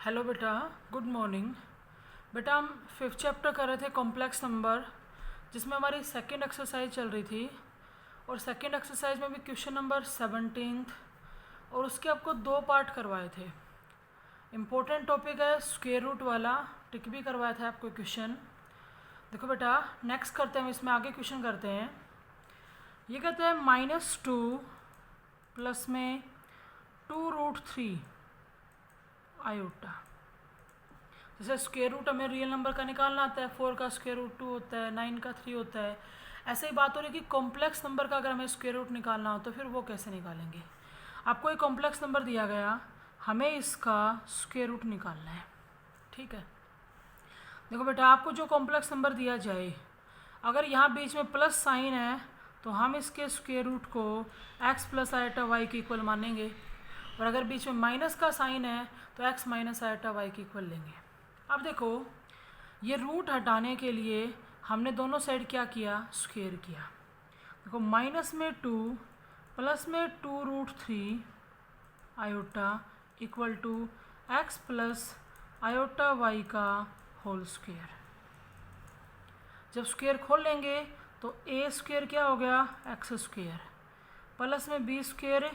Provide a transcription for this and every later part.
Hello बेटा, good morning. बेटा हम फिफ्थ चैप्टर कर रहे थे कॉम्प्लेक्स नंबर, जिसमें हमारी सेकंड एक्सरसाइज चल रही थी। और सेकंड एक्सरसाइज में भी क्वेश्चन नंबर 17 और उसके आपको दो पार्ट करवाए थे। इम्पोर्टेंट टॉपिक है स्क्वायर रूट वाला, टिक भी करवाया था आपको क्वेश्चन। देखो बेटा, नेक्स्ट करते हैं, इसमें आगे क्वेश्चन करते हैं। ये कहते हैं -2 प्लस में 2√3 आयोटा। जैसे स्क्वायर रूट हमें रियल नंबर का निकालना आता है, 4 का स्क्वायर रूट 2 होता है, 9 का 3 होता है। ऐसे ही बात हो रही है कि कॉम्प्लेक्स नंबर का अगर हमें स्क्वायर रूट निकालना हो तो फिर वो कैसे निकालेंगे। आपको एक कॉम्प्लेक्स नंबर दिया गया, हमें इसका स्क्वायर रूट निकालना है। ठीक है, देखो बेटा, आपको जो कॉम्प्लेक्स नंबर दिया जाए, अगर यहाँ बीच में प्लस साइन है तो हम इसके स्क्वायर रूट को x प्लस आयटा वाई के इक्वल मानेंगे, और अगर बीच में माइनस का साइन है तो x माइनस आयटा वाई के इक्वल लेंगे। अब देखो, ये रूट हटाने के लिए हमने दोनों साइड क्या किया, स्क्वायर किया। देखो, माइनस में 2 प्लस में 2√3 iota equal to x plus iota Y का होल स्क्वायर। जब स्क्वायर खोल लेंगे तो ए स्क्वायर क्या हो गया, एक्स स्क्वायर, प्लस में बी स्क्वायर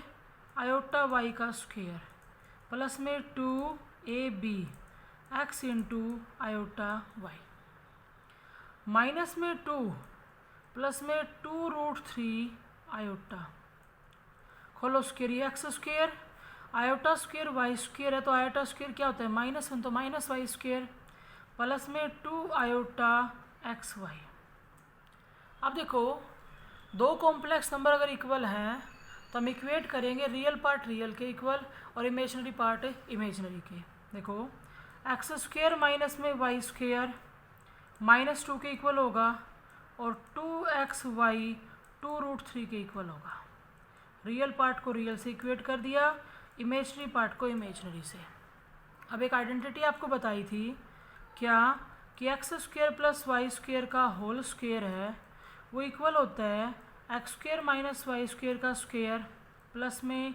आयोटा वाई का स्क्वायर, प्लस में 2ab X into iota Y, minus में 2 प्लस में 2√3 आयोटा, खोलो स्क्वायर, ये X square iota square Y square है, तो आयोटा स्क्वायर क्या होता है, -1 तो माइनस वाई स्क्वायर, प्लस में 2 आयोटा एक्स वाई। अब देखो, दो कॉम्प्लेक्स नंबर अगर इक्वल हैं तो हम इक्वेट करेंगे रियल पार्ट रियल के इक्वल और इमेजिनरी पार्ट इमेजिनरी के। देखो, एक्स स्क्वायर माइनस में वाई स्क्वायर -2 के इक्वल होगा, और 2xy 2√3 के इक्वल होगा। रियल पार्ट को रियल से इक्वेट कर दिया, इमेजिनरी पार्ट को इमेजिनरी से। अब एक आइडेंटिटी आपको बताई थी क्या, कि x square plus Y square का होल स्क्वायर है, वो इक्वल होता है x square minus Y square का स्क्वायर प्लस में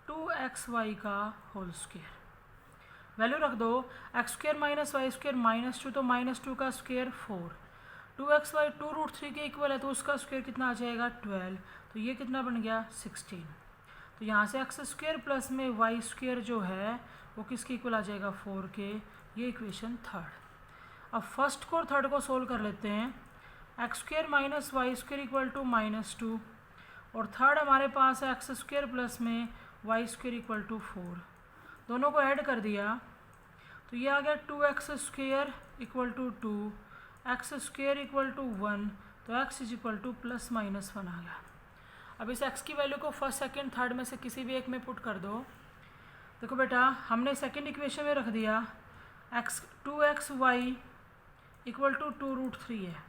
2xy का होल स्क्वायर। वैल्यू रख दो, X square minus Y square -2, तो -2 का स्क्वायर 4, 2xy 2√3 के इक्वल है तो उसका स्क्वायर कितना आ जाएगा 12, तो ये कितना बन गया 16। तो यहाँ से एक्स स्क्वायर प्लस में वाई स्क्वायर जो है वो किसके इक्वल आ जाएगा 4 के। ये इक्वेशन थर्ड। अब फर्स्ट को और थर्ड को सोल्व कर लेते हैं। X square minus Y square equal to -2, और थर्ड हमारे पास है एक्स स्क्वायर प्लस में वाई स्क्वायर इक्वल टू 4। दोनों को ऐड कर दिया तो ये आ गया 2x square equal to 2, X square equal to 1, तो x इज इक्वल टू +-1 आ गया। अब इस x की वैल्यू को फर्स्ट सेकंड थर्ड में से किसी भी एक में पुट कर दो। देखो बेटा, हमने सेकंड इक्वेशन में रख दिया 2xy इक्वल टू 2√3 है।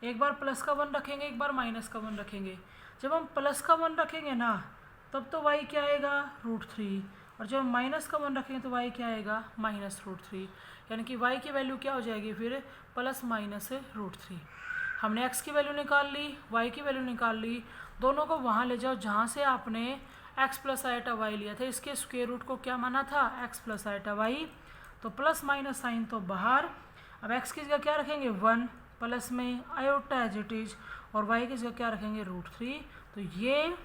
एक बार प्लस का 1 रखेंगे, एक बार माइनस का 1 रखेंगे। जब हम प्लस का 1 रखेंगे ना, तब तो y क्या आएगा √3, और जब हम माइनस का 1 रखेंगे तो y क्या आएगा -√3, यानी कि y की वैल्यू क्या हो जाएगी फिर +-√3। हमने x की वैल्यू निकाल ली, y की वैल्यू निकाल ली, दोनों को वहाँ ले जाओ जहाँ से आपने x प्लस आयटा वाई लिया था। इसके स्क्वायर रूट को क्या माना था, x प्लस आयटा वाई, तो प्लस माइनस साइन तो बाहर। अब x की जगह क्या रखेंगे 1, प्लस में आयोटा एज इट इज, और y की जगह क्या रखेंगे √3। तो ये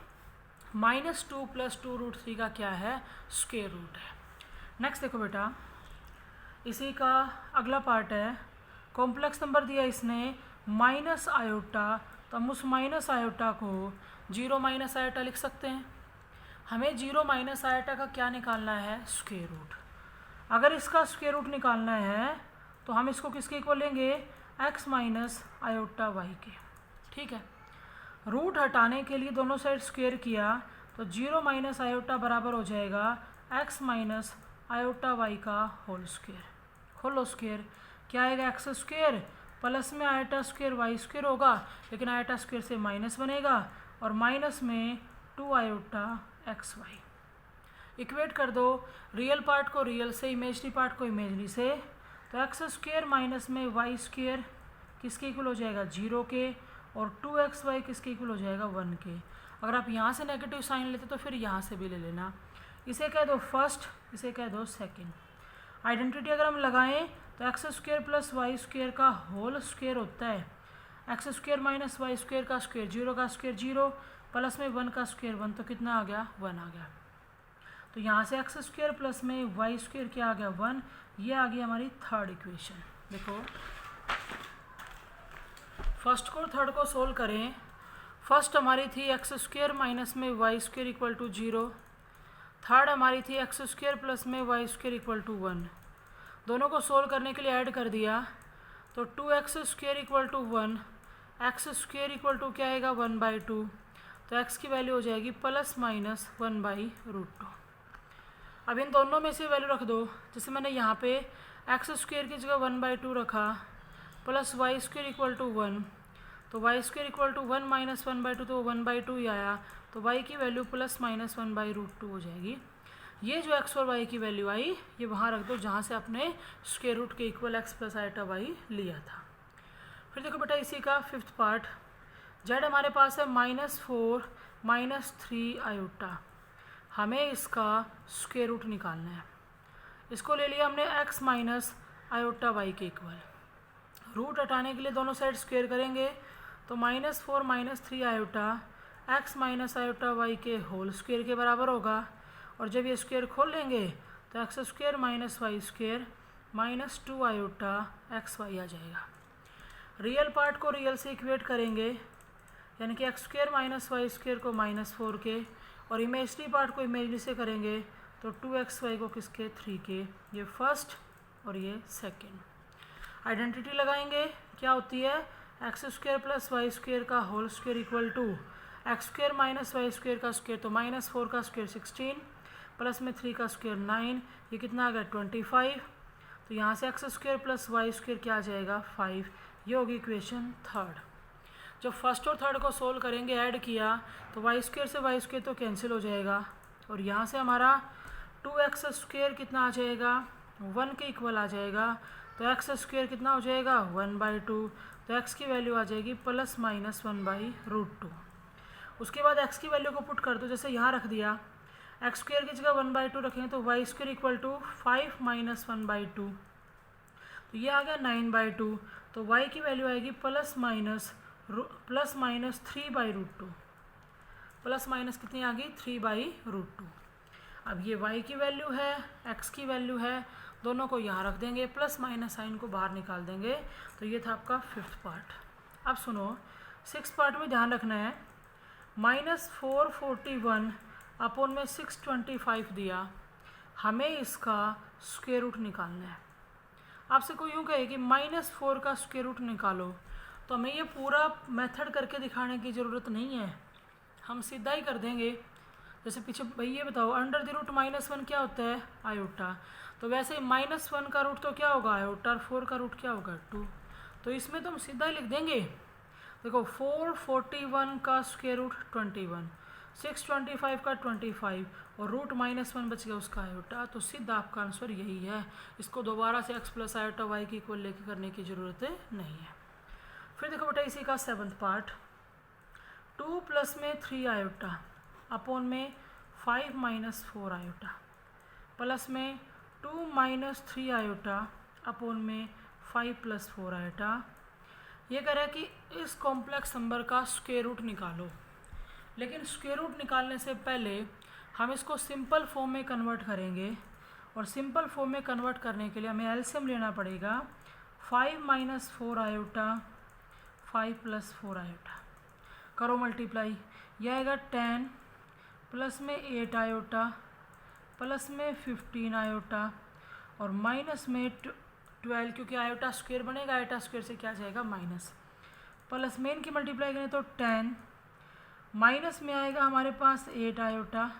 -2 + 2√3 का क्या है, स्क्वायर रूट है। नेक्स्ट देखो बेटा, इसी का अगला पार्ट है, कॉम्प्लेक्स नंबर दिया इसने माइनस आयोटा, तो हम उस माइनस आयोटा को 0 माइनस आयोटा लिख सकते हैं। हमें 0 माइनस आयोटा का क्या निकालना है, स्क्वायर रूट। अगर इसका स्क्वायर रूट निकालना है तो हम इसको किसके इक्वल लेंगे, x माइनस आयोटा वाई के। ठीक है, रूट हटाने के लिए दोनों साइड स्क्वायर किया तो 0 माइनस आयोटा बराबर हो जाएगा x माइनस आयोटा वाई का होल स्क्वायर। खोलो स्क्वायर, क्या आएगा एक्स स्क्वायर प्लस में आयोटा स्क्वायर वाई स्क्वायर होगा, लेकिन आयोटा स्क्वायर से माइनस बनेगा, और माइनस में 2 आयोटा एक्स वाई। इक्वेट कर दो रियल पार्ट को रियल से, इमेजनरी पार्ट को इमेजनरी से, तो एक्स स्क्वायर माइनस में वाई स्क्वायर किसके इक्वल हो जाएगा 0 के, और 2xy किसके इक्वल हो जाएगा 1 के। अगर आप यहाँ से नेगेटिव साइन लेते तो फिर यहाँ से भी ले लेना। इसे कह दो फर्स्ट, इसे कह दो सेकंड। आइडेंटिटी अगर हम लगाएं तो x square plus Y square का होल स्क्वायर होता है x square minus Y square का स्क्वायर, जीरो का स्क्वायर जीरो, प्लस में वन का स्क्वायर वन, तो कितना आ गया, वन आ गया। तो यहाँ से एक्स स्क्वायर प्लस में वाई स्क्वायर क्या आ गया, वन। ये आ गई हमारी थर्ड इक्वेशन। देखो फर्स्ट को थर्ड को सोल्व करें। फर्स्ट हमारी थी एक्स स्क्वायर माइनस में Y square equal to zero, third हमारी थी एक्स स्क्वायर प्लस में Y square equal to one. दोनों को सोल्व करने के लिए ऐड कर दिया तो two x square equal to one, X square equal to क्या आएगा, वन बाई टू। तो एक्स की वैल्यू हो जाएगी plus minus one by root two. अब इन दोनों में से वैल्यू रख दो। जैसे मैंने यहाँ पे एक्स स्क्वायर की जगह वन बाई टू रखा plus Y square equal to one, तो Y square equal to one minus one by two, तो वन बाई टू ही आया। तो वाई की value plus minus one by root two हो जाएगी। ये जो एक्स और वाई की वैल्यू आई ये वहाँ रख दो जहाँ से आपने स्क्वायर रूट के equal X plus iota Y लिया था। फिर देखो बेटा इसी का फिफ्थ पार्ट, जेड हमारे पास है minus four minus three iota. हमें इसका स्क्वायर रूट निकालना है। इसको ले लिया हमने एक्स माइनस आयोटा वाई के इक्वल। रूट हटाने के लिए दोनों साइड स्क्वायर करेंगे तो minus four minus three iota X minus iota Y के होल स्क्वायर के बराबर होगा। और जब ये स्क्वायर खोल लेंगे तो x square minus Y square minus two iota x y आ जाएगा। रियल पार्ट को रियल से इक्वेट करेंगे, यानी कि x square minus Y square को माइनस फोर के, और इमेजनरी पार्ट को इमेजनरी से करेंगे तो टू एक्स वाई को किसके, थ्री के। ये फर्स्ट और ये सेकेंड। आइडेंटिटी लगाएंगे, क्या होती है, x square plus Y square का whole square equal to x square minus Y square का स्क्वायर, तो माइनस फोर का स्क्वायर 16 प्लस में थ्री का स्क्वायर 9, ये कितना आ गया 25। तो यहाँ से x square plus Y square क्या आ जाएगा 5। ये होगी इक्वेशन थर्ड। जब फर्स्ट और थर्ड को सोल्व करेंगे ऐड किया तो वाई स्क्वायर से वाई स्क्वायर तो कैंसिल हो जाएगा, और यहाँ से हमारा टू एक्स स्क्वायर कितना आ जाएगा, वन के इक्वल आ जाएगा। तो एक्स स्क्वायर कितना हो जाएगा, वन बाई टू। तो एक्स की वैल्यू आ जाएगी plus minus one by root two. उसके बाद एक्स की वैल्यू को पुट कर दो, जैसे यहाँ रख दिया एक्स स्क्वायर की जगह वन बाई टू रखेंगे तो Y square equal to five minus one by two, तो ये आ गया 9 बाई टू। तो वाई की वैल्यू आएगी plus minus three by root two. Plus minus कितनी आ गई, 3 बाई रूट टू। अब ये y की वैल्यू है, x की वैल्यू है, दोनों को यहाँ रख देंगे, प्लस माइनस साइन को बाहर निकाल देंगे। तो ये था आपका फिफ्थ पार्ट। अब सुनो सिक्स पार्ट में ध्यान रखना है, माइनस 441 अपॉन में 625 दिया, हमें इसका स्क्वायर रूट निकालना है। आपसे कोई यूँ कहे कि माइनस 4 का स्क्वायर रूट निकालो, तो हमें ये पूरा मेथड करके दिखाने की ज़रूरत नहीं है, हम सीधा ही कर देंगे। जैसे पीछे भाई ये बताओ under the root minus one क्या होता है, आयोटा। तो वैसे ही माइनस वन का रूट तो क्या होगा, आयोटा, और 4 का रूट क्या होगा, 2। तो इसमें तो हम सीधा ही लिख देंगे। देखो 441 का स्क्वायर रूट 21, 625 का 25, और रूट माइनस वन बच गया उसका आयोटा। तो सीधा आपका आंसर यही है। इसको दोबारा से एक्स प्लस आयोटा वाई की इक्वल लेके करने की ज़रूरत नहीं है। फिर देखो बेटा इसी का सेवन्थ पार्ट, 2 प्लस में 3 आयोटा अपॉन में 5 माइनस 4 आयोटा, प्लस में 2 माइनस 3 आयोटा अपॉन में 5 प्लस 4 आयोटा। ये कह रहा है कि इस कॉम्प्लेक्स नंबर का स्क्वायर रूट निकालो, लेकिन स्क्वायर रूट निकालने से पहले हम इसको सिंपल फॉर्म में कन्वर्ट करेंगे, और सिंपल फॉर्म में कन्वर्ट करने के लिए हमें एलसीएम लेना पड़ेगा। 5 माइनस 4 आयोटा 5 प्लस 4 आयोटा, करो मल्टीप्लाई, यह आएगा 10 प्लस में 8 आयोटा प्लस में 15 आयोटा और माइनस में 12, क्योंकि आयोटा स्क्वायर बनेगा, आयोटा स्क्वायर से क्या जाएगा माइनस, प्लस में इनकी मल्टीप्लाई करें तो 10, माइनस में आएगा हमारे पास 8 आयोटा,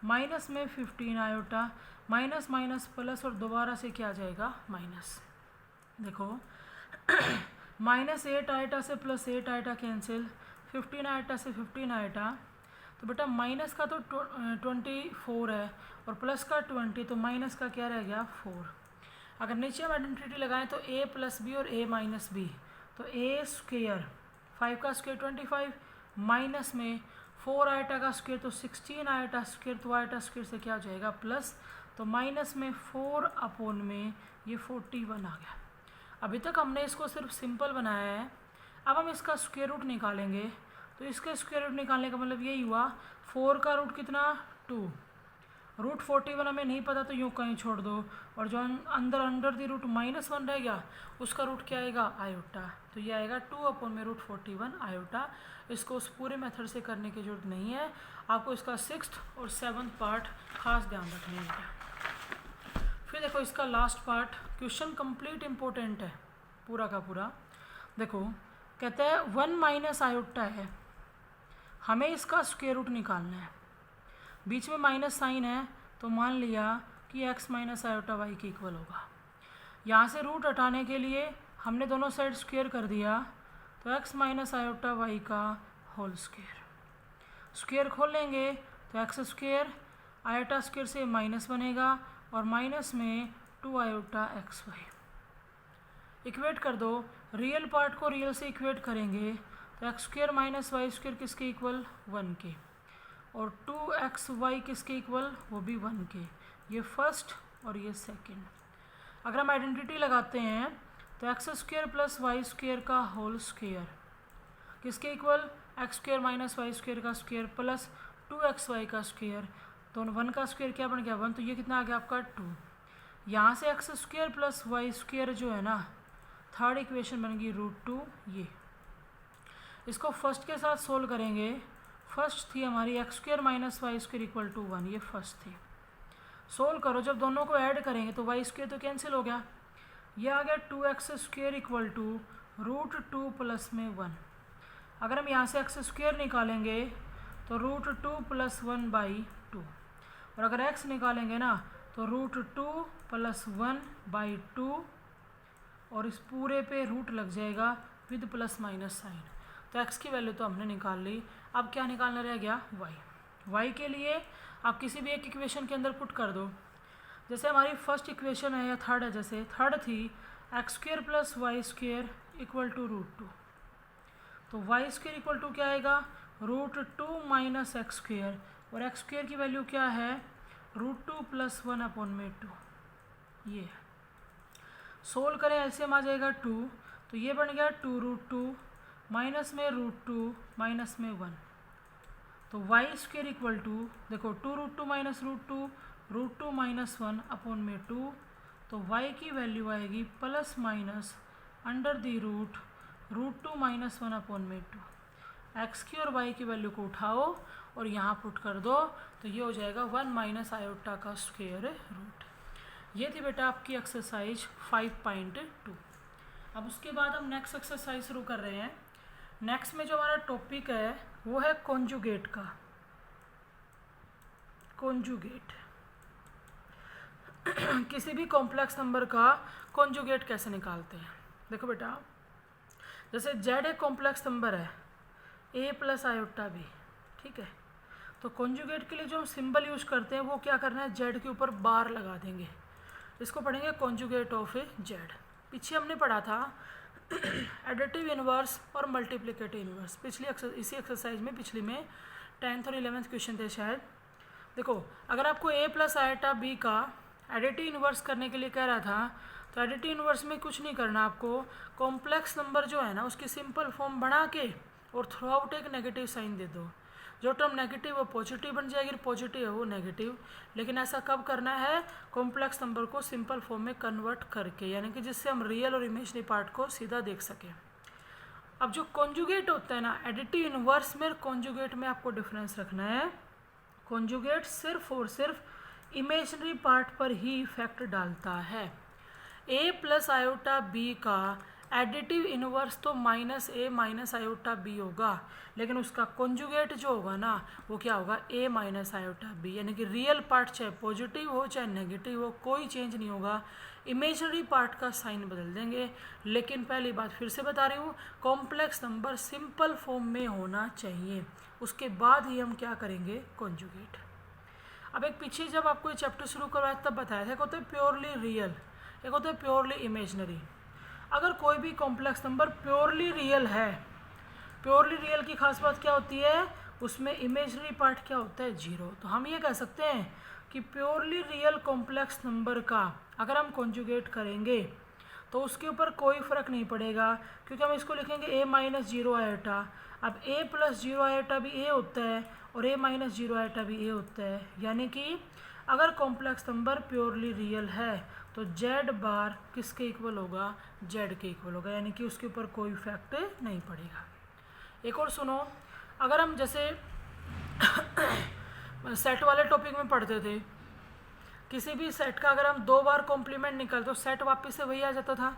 माइनस में 15 आयोटा, माइनस माइनस प्लस और दोबारा से क्या जाएगा माइनस। देखो माइनस 8 आयोटा से प्लस 8 आयोटा कैंसिल, 15 आयोटा से 15 आयोटा, तो बेटा माइनस का तो 24 है और प्लस का 20, तो माइनस का क्या रह गया 4। अगर नीचे हम आइडेंटिटी लगाएं तो a प्लस बी और a माइनस बी, तो a स्क्वेयर 5 का स्क्वेयर 25 माइनस में 4 आयोटा का स्क्वायर तो 16 आयोटा स्क्वायर, तो आयोटा स्क्वायर से क्या हो जाएगा प्लस, तो माइनस में 4 अपॉन में ये 41 आ गया। अभी तक हमने इसको सिर्फ सिंपल बनाया है, अब हम इसका स्क्वायर रूट निकालेंगे। तो इसका स्क्वायर रूट निकालने का मतलब यही हुआ 4 का रूट कितना 2, रूट 41 हमें नहीं पता तो यूँ कहीं छोड़ दो, और जो अंदर अंडर दी रूट -1 रह गया उसका रूट क्या आएगा आयोटा, तो ये आएगा 2 अपॉन में रूट 41 आयोटा। इसको उस पूरे मेथड से करने की जरूरत नहीं है, आपको इसका 6th और 7th पार्ट खास ध्यान रखने है। फिर देखो इसका last part, question complete important है पूरा का पूरा। देखो कहते हैं 1 माइनस आयोटा है, हमें इसका स्क्वायर रूट निकालना है, बीच में माइनस साइन है तो मान लिया कि x माइनस आयोटा वाई के इक्वल होगा। यहाँ से रूट हटाने के लिए हमने दोनों साइड स्क्वायर कर दिया, तो x माइनस आयोटा वाई का होल स्क्वायर, स्क्वायर खोल लेंगे तो x स्क्वायर आयोटा स्क्वायर से माइनस बनेगा और माइनस में 2 आयोटा एक्स वाई। इक्वेट कर दो, रियल पार्ट को रियल से इक्वेट करेंगे तो x square minus Y square किसके इक्वल 1 के, और 2xy किसके इक्वल वो भी 1 के, ये फर्स्ट और ये सेकंड। अगर हम आइडेंटिटी लगाते हैं तो x square plus Y square का होल स्क्वायर किसके equal, x square minus Y square का स्क्वायर प्लस 2xy का स्क्वायर, तो 1 का स्क्वायर क्या बन गया 1, तो ये कितना आ गया आपका 2। यहाँ से x square plus Y square जो है ना, थर्ड इक्वेशन बन गई √2। ये इसको फर्स्ट के साथ सोल्व करेंगे, फर्स्ट थी हमारी x square minus Y square equal to 1, ये फर्स्ट थी। सोल्व करो, जब दोनों को ऐड करेंगे तो वाई स्क्वायर तो कैंसिल हो गया, ये आ गया 2x square equal to √2 plus में 1। अगर हम यहाँ से एक्स स्क्वायर निकालेंगे तो √2 प्लस 1/2, और अगर x निकालेंगे ना तो √2 प्लस 1/2, और इस पूरे पे रूट लग जाएगा विद प्लस माइनस साइन। तो x की वैल्यू तो हमने निकाल ली, अब क्या निकालना रह गया y के लिए आप किसी भी एक इक्वेशन के अंदर पुट कर दो। जैसे हमारी फर्स्ट इक्वेशन है या थर्ड है, जैसे थर्ड थी x square plus Y square equal to √2, तो वाई स्क्वायर इक्वल टू क्या आएगा √2 माइनस एक्स स्क्वायर, और एक्स स्क्वायर की वैल्यू क्या है √2 प्लस 1 अपॉन में 2। ये सोल्व करें एलसीएम आ जाएगा 2, तो ये बन गया 2√2 माइनस में √2 माइनस में 1, तो वाई स्क्वायर इक्वल टू देखो 2√2 माइनस √2 माइनस 1 अपॉन में 2, तो y की वैल्यू आएगी plus minus under the root √2 minus 1 upon में 2। x की और y की वैल्यू को उठाओ और यहाँ पुट कर दो, तो ये हो जाएगा 1 माइनस आयोटा का स्क्वायर रूट। ये थी बेटा आपकी एक्सरसाइज 5.2। अब उसके बाद हम नेक्स्ट एक्सरसाइज शुरू कर रहे हैं। नेक्स्ट में जो हमारा टॉपिक है वो है कॉन्जुगेट का। कॉन्जुगेट किसी भी कॉम्प्लेक्स नंबर का कॉन्जुगेट कैसे निकालते हैं। देखो बेटा, जैसे z एक कॉम्प्लेक्स नंबर है a प्लस आयोटा b, ठीक है, तो कॉन्जुगेट के लिए जो हम सिंबल यूज करते हैं वो क्या करना है, z के ऊपर बार लगा देंगे, इसको पढ़ेंगे कॉन्जुगेट ऑफ ए z। पीछे हमने पढ़ा था एडिटिव इनवर्स और मल्टीप्लिकेटिव इनवर्स, इसी एक्सरसाइज में पिछली में 10th और 11th क्वेश्चन थे शायद। देखो, अगर आपको a प्लस आयोटा b का एडिटिव इनवर्स करने के लिए कह रहा था, तो एडिटिव इनवर्स में कुछ नहीं करना, आपको कॉम्प्लेक्स नंबर जो है ना उसकी सिंपल फॉर्म बना के और थ्रू आउट एक नेगेटिव साइन दे दो। जो टर्म नेगेटिव वो पॉजिटिव बन जाएगी, पॉजिटिव है वो नेगेटिव। लेकिन ऐसा कब करना है, कॉम्प्लेक्स नंबर को सिंपल फॉर्म में कन्वर्ट करके, यानी कि जिससे हम रियल और इमेजिनरी पार्ट को सीधा देख सकें। अब जो कॉन्जुगेट होता है ना, एडिटिव इनवर्स में कॉन्जुगेट में आपको डिफरेंस रखना है। कॉन्जुगेट सिर्फ और सिर्फ इमेजिनरी पार्ट पर ही इफेक्ट डालता है। a प्लस आयोटा b का एडिटिव इनवर्स तो -a माइनस आयोटा b होगा, लेकिन उसका कॉन्जुगेट जो होगा ना वो क्या होगा, a माइनस आयोटा b, यानी कि रियल पार्ट चाहे पॉजिटिव हो चाहे नेगेटिव हो कोई चेंज नहीं होगा, इमेजिनरी पार्ट का साइन बदल देंगे। लेकिन पहली बात फिर से बता रही हूँ, कॉम्प्लेक्स नंबर सिंपल फॉर्म में होना चाहिए, उसके बाद ही हम क्या करेंगे, कॉन्जुगेट। अब एक पीछे जब आपको ये चैप्टर शुरू करवाया तब बताया था, एक होता है प्योरली रियल, एक होता है प्योरली इमेजिनरी। अगर कोई भी कॉम्प्लेक्स नंबर प्योरली रियल है, प्योरली रियल की खास बात क्या होती है, उसमें इमेजनरी पार्ट क्या होता है 0। तो हम ये कह सकते हैं कि प्योरली रियल कॉम्प्लेक्स नंबर का अगर हम कॉन्जुगेट करेंगे तो उसके ऊपर कोई फ़र्क नहीं पड़ेगा, क्योंकि हम इसको लिखेंगे a माइनस 0 आयोटा। अब a प्लस 0 आयोटा भी a होता है और a माइनस 0 आयोटा भी a होता है, यानी कि अगर कॉम्प्लेक्स नंबर प्योरली रियल है तो z बार किसके इक्वल होगा, z के इक्वल होगा, यानी कि उसके ऊपर कोई इफेक्ट नहीं पड़ेगा। एक और सुनो, अगर हम जैसे सेट वाले टॉपिक में पढ़ते थे, किसी भी सेट का अगर हम 2 बार कॉम्प्लीमेंट निकालते तो सेट वापस से वही आ जाता था।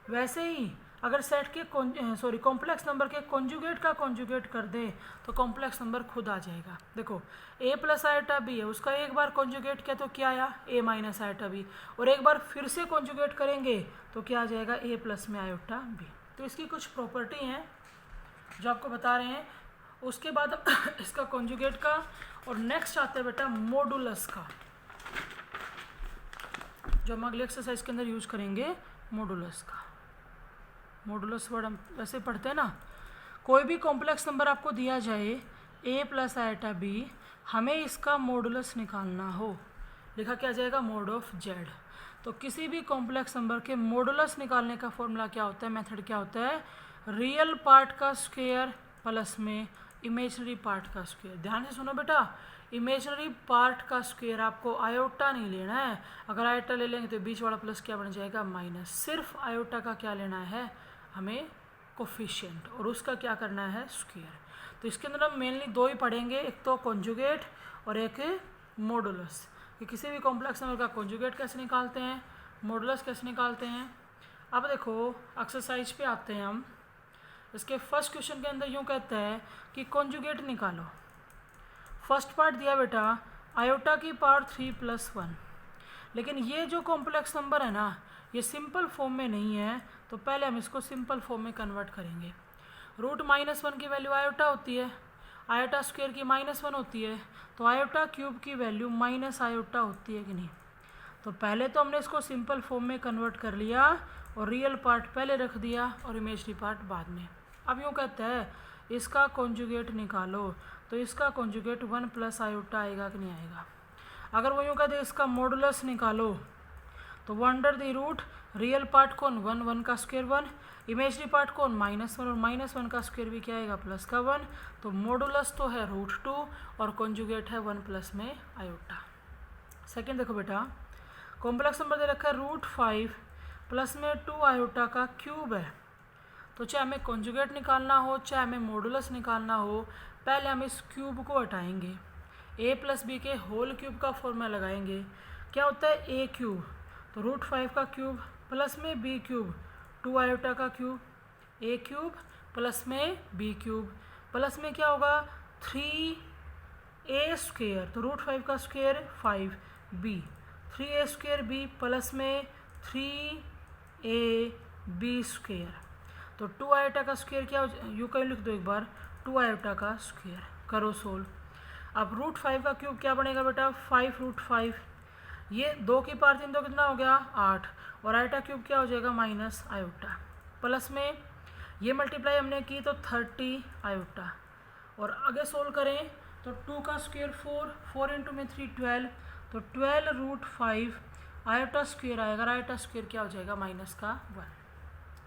वैसे ही अगर सेट के कॉम्प्लेक्स नंबर के कॉन्जुगेट का कॉन्जुगेट कर दे तो कॉम्प्लेक्स नंबर खुद आ जाएगा। देखो a प्लस आयोटा बी है, उसका एक बार कॉन्जुगेट किया तो क्या आया a माइनस आयोटा बी, और एक बार फिर से कॉन्जुगेट करेंगे तो क्या आ जाएगा a प्लस में आयोटा बी। तो इसकी कुछ प्रॉपर्टी हैं जो आपको बता रहे हैं। उसके बाद इसका कॉन्जुगेट का, और नेक्स्ट आते हैं बेटा मॉडुलस का, जो हम अगले एक्सरसाइज के अंदर यूज करेंगे मॉडुलस का। मॉडुलस वर्ड हम वैसे पढ़ते हैं ना, कोई भी कॉम्प्लेक्स नंबर आपको दिया जाए a प्लस आयोटा b, हमें इसका मॉडुलस निकालना हो, लिखा क्या जाएगा मॉड ऑफ z। तो किसी भी कॉम्प्लेक्स नंबर के मॉडुलस निकालने का फॉर्मूला क्या होता है, मेथड क्या होता है, रियल पार्ट का स्क्वायर प्लस में इमेजनरी पार्ट का स्क्वायर। ध्यान से सुनो बेटा, इमेजनरी पार्ट का स्क्वायर आपको आयोटा नहीं लेना है, अगर आयोटा ले लेंगे तो बीच वाला प्लस क्या बन जाएगा माइनस। सिर्फ आयोटा का क्या लेना है हमें कोफिशिएंट, और उसका क्या करना है स्क्वायर। तो इसके अंदर हम मेनली 2 ही पढ़ेंगे, एक तो कॉन्जुगेट और एक मॉडुलस, कि किसी भी कॉम्प्लेक्स नंबर का कॉन्जुगेट कैसे निकालते हैं, मॉडुलस कैसे निकालते हैं। अब देखो एक्सरसाइज पे आते हैं हम। इसके फर्स्ट क्वेश्चन के अंदर यूँ कहता है कि कॉन्जुगेट निकालो। फर्स्ट पार्ट दिया बेटा आयोटा की पावर 3 + 1, लेकिन ये जो कॉम्प्लेक्स नंबर है ना ये सिंपल फॉर्म में नहीं है, तो पहले हम इसको सिंपल फॉर्म में कन्वर्ट करेंगे। रूट -1 की वैल्यू आयोटा होती है, आयोटा स्क्वायर की -1 होती है, तो आयोटा क्यूब की वैल्यू माइनस आयोटा होती है कि नहीं। तो पहले तो हमने इसको सिंपल फॉर्म में कन्वर्ट कर लिया और रियल पार्ट पहले रख दिया और इमेजनरी पार्ट बाद में। अब यूँ कहता है इसका कॉन्जुगेट निकालो, तो इसका कॉन्जुगेट 1 + आयोटा आएगा कि नहीं आएगा। अगर वो यूँ कहते हैं इसका मॉडुलस निकालो, तो 1/√, रियल पार्ट कौन 1, 1 का स्क्वायर 1, इमेजनरी पार्ट कौन -1, और -1 का स्क्वायर भी क्या आएगा प्लस का 1। तो मॉडुलस तो है √2 और कॉन्जुगेट है 1 + में आयोटा। सेकेंड देखो बेटा, कॉम्प्लेक्स नंबर दे रखा है √5 प्लस में 2 आयोटा का क्यूब है। तो चाहे हमें कॉन्जुगेट निकालना हो चाहे हमें मॉडुलस निकालना हो, पहले हम इस क्यूब को हटाएंगे, a + b के होल क्यूब का फॉर्मूला लगाएंगे। क्या होता है a क्यूब, तो √5 का क्यूब प्लस में b क्यूब 2 आयोटा का क्यूब, a क्यूब प्लस में b क्यूब प्लस में क्या होगा 3a स्क्वायर, तो √5 का square 5b, 3a² b plus में 3ab स्क्वायर। तो 2 आयोटा का स्क्वायर क्या हो, यू कहीं लिख दो एक बार 2 आयोटा का स्क्वायर, करो सोल्व। अब √5 का क्यूब क्या बनेगा बेटा 5√5, ये 2 की पावर 3 तो कितना हो गया 8, और आयोटा क्यूब क्या हो जाएगा माइनस आयोटा, प्लस में ये मल्टीप्लाई हमने की तो 30 आयोटा, और आगे सोल्व करें तो 2 का स्क्वायर 4, 4 × में 3 12, तो 12√5 आयोटा स्क्वायर आएगा, आयोटा स्क्वायर क्या हो जाएगा माइनस का 1।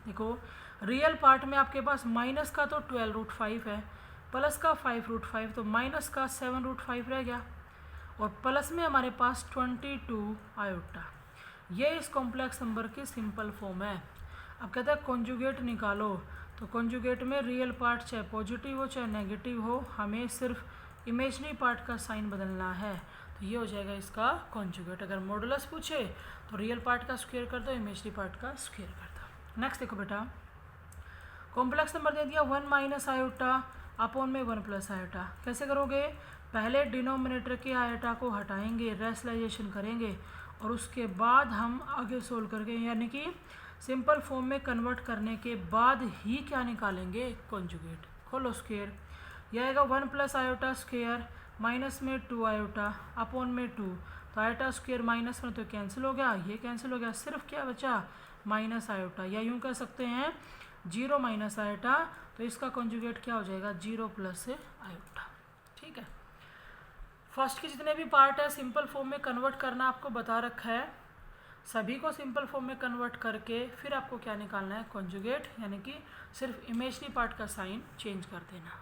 देखो रियल पार्ट में आपके पास माइनस का तो 12√5 है, प्लस का 5√5, तो माइनस का 7√5 रह गया, और प्लस में हमारे पास 22 आयोटा। ये इस कॉम्प्लेक्स नंबर की सिंपल फॉर्म है। अब कहते हैं कॉन्जुगेट निकालो, तो कॉन्जुगेट में रियल पार्ट चाहे पॉजिटिव हो चाहे नेगेटिव हो, हमें सिर्फ इमेजनरी पार्ट का साइन बदलना है, तो ये हो जाएगा इसका कॉन्जुगेट। अगर मॉडुलस पूछे तो रियल पार्ट का स्क्वायर कर दो, इमेजनरी पार्ट का स्क्वायर कर दो। नेक्स्ट देखो बेटा, कॉम्प्लेक्स नंबर दे दिया 1 - आयोटा अपॉन में 1 + आयोटा। कैसे करोगे, पहले डिनोमिनेटर के आयोटा को हटाएंगे, रेशनलाइजेशन करेंगे, और उसके बाद हम आगे सोल्व करके, यानी कि सिंपल फॉर्म में कन्वर्ट करने के बाद ही क्या निकालेंगे कॉन्जुगेट। खोलो स्क्वायर, यह आएगा 1 + आयोटा स्क्वायर माइनस में 2 आयोटा अपॉन में 2, तो आयोटा स्क्वायर -1 तो कैंसिल हो गया, ये कैंसिल हो गया, सिर्फ क्या बचा माइनस आयोटा, या यूँ कह सकते हैं 0 - आयोटा, तो इसका कॉन्जुगेट क्या हो जाएगा 0 + आयोटा। फर्स्ट के जितने भी पार्ट है सिंपल फॉर्म में कन्वर्ट करना आपको बता रखा है। सभी को सिंपल फॉर्म में कन्वर्ट करके फिर आपको क्या निकालना है, कॉन्जुगेट, यानी कि सिर्फ इमेजरी पार्ट का साइन चेंज कर देना।